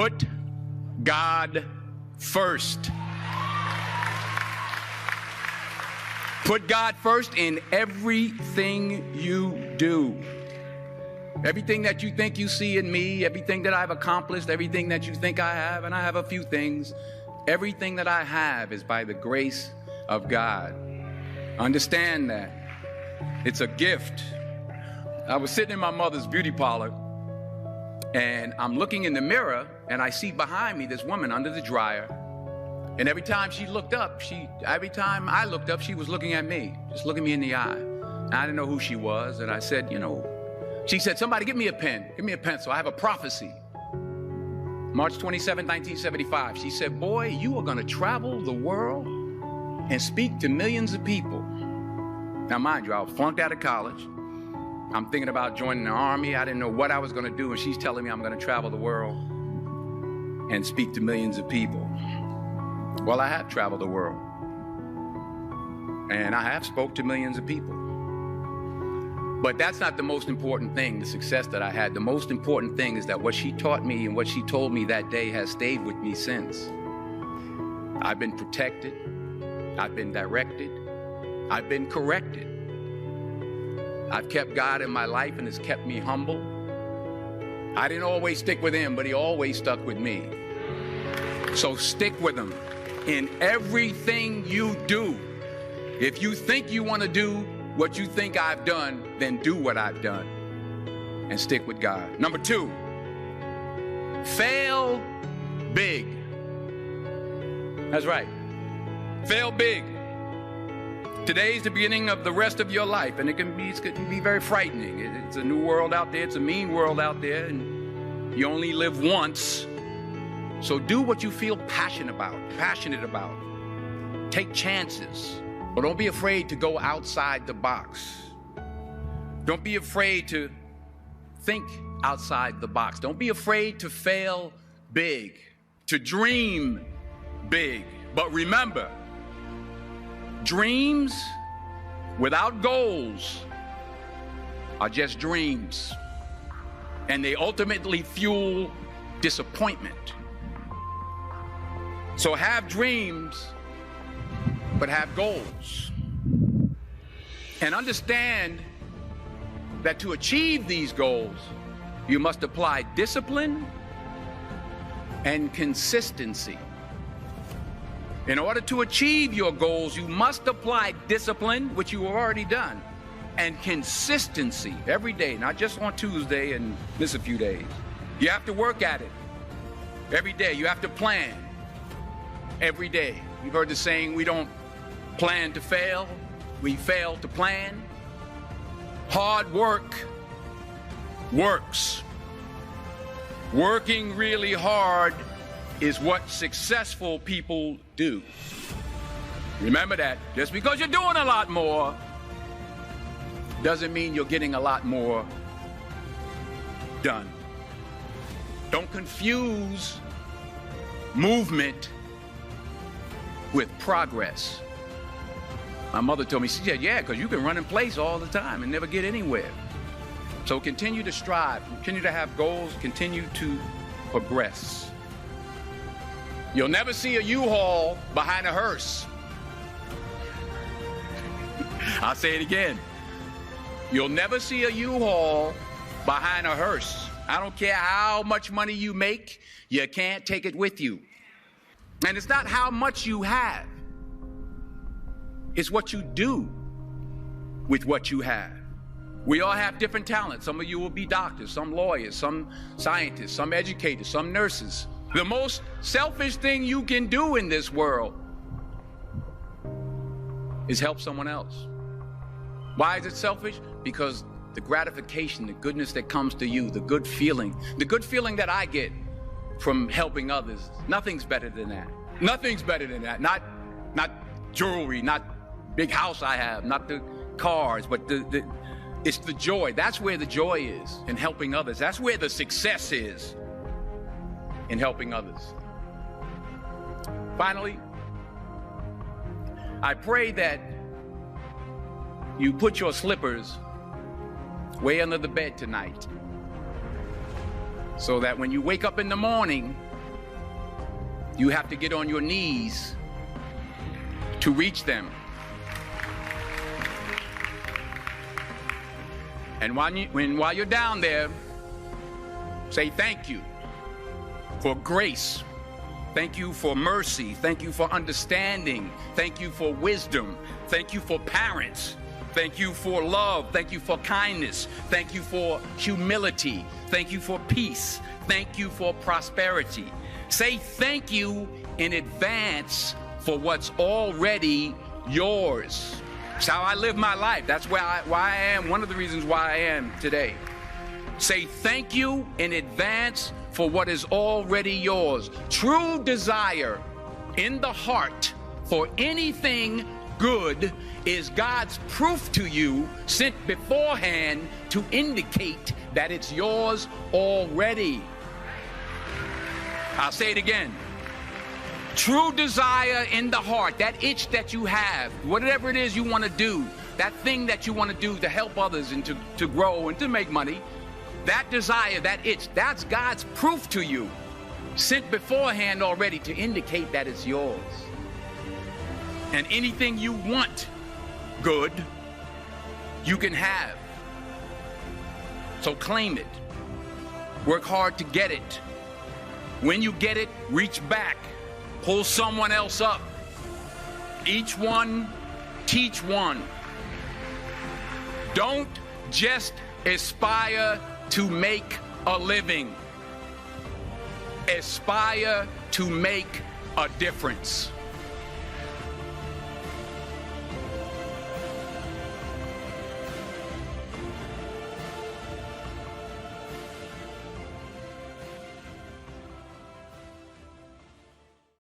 Put God first. Put God first in everything you do. Everything that you think you see in me, everything that I've accomplished, everything that you think I have, and I have a few things, everything that I have is by the grace of God. Understand that. It's a gift. I was sitting in my mother's beauty parlor, and I'm looking in the mirror, and I see behind me this woman under the dryer. And every time I looked up, she was looking at me, just looking me in the eye. And I didn't know who she was, and I said, she said, somebody give me a pen, give me a pencil. I have a prophecy. March 27, 1975. She said, boy, you are going to travel the world and speak to millions of people. Now, mind you, I was flunked out of college. I'm thinking about joining the army. I didn't know what I was going to do. And she's telling me I'm going to travel the world and speak to millions of people. Well, I have traveled the world. And I have spoke to millions of people. But that's not the most important thing, the success that I had. The most important thing is that what she taught me and what she told me that day has stayed with me since. I've been protected. I've been directed. I've been corrected. I've kept God in my life and it's kept me humble. I didn't always stick with him, but he always stuck with me. So stick with him in everything you do. If you think you want to do what you think I've done, then do what I've done and stick with God. Number 2, fail big. That's right. Fail big. Today's the beginning of the rest of your life, and it can be very frightening. It's a new world out there. It's a mean world out there, and you only live once. So do what you feel passionate about. Take chances. But don't be afraid to go outside the box. Don't be afraid to think outside the box. Don't be afraid to fail big, to dream big. But remember, dreams without goals are just dreams. And they ultimately fuel disappointment. So have dreams, but have goals. And understand that to achieve these goals, you must apply discipline and consistency. In order to achieve your goals, you must apply discipline, which you have already done, and consistency every day, not just on Tuesday and miss a few days. You have to work at it every day. You have to plan every day. You've heard the saying, we don't plan to fail, we fail to plan. Hard work works. Working really hard is what successful people do. Remember that. Just because you're doing a lot more doesn't mean you're getting a lot more done. Don't confuse movement with progress. My mother told me, she said, yeah, because you can run in place all the time and never get anywhere. So continue to strive, continue to have goals, continue to progress. You'll never see a U-Haul behind a hearse. I'll say it again. You'll never see a U-Haul behind a hearse. I don't care how much money you make, you can't take it with you. And it's not how much you have. It's what you do with what you have. We all have different talents. Some of you will be doctors, some lawyers, some scientists, some educators, some nurses. The most selfish thing you can do in this world is help someone else. Why is it selfish? Because the gratification, the goodness that comes to you, the good feeling that I get from helping others, nothing's better than that. Nothing's better than that. Not jewelry, not big house I have, not the cars, but it's the joy. That's where the joy is, in helping others. That's where the success is, in helping others. Finally, I pray that you put your slippers way under the bed tonight, so that when you wake up in the morning, You have to get on your knees to reach them. And while you're down there, say thank you for grace. Thank you for mercy. Thank you for understanding. Thank you for wisdom. Thank you for parents. Thank you for love. Thank you for kindness. Thank you for humility. Thank you for peace. Thank you for prosperity. Say thank you in advance for what's already yours. That's how I live my life. That's why I am, one of the reasons why I am today. Say thank you in advance for what is already yours. True desire in the heart for anything good is God's proof to you, sent beforehand to indicate that it's yours already. I'll say it again. True desire in the heart, that itch that you have, whatever it is you want to do, that thing that you want to do to help others and to grow and to make money, that desire, that itch, that's God's proof to you, sent beforehand already to indicate that it's yours. And anything you want good, you can have. So claim it. Work hard to get it. When you get it, reach back. Pull someone else up. Each one, teach one. Don't just aspire to make a living. Aspire to make a difference.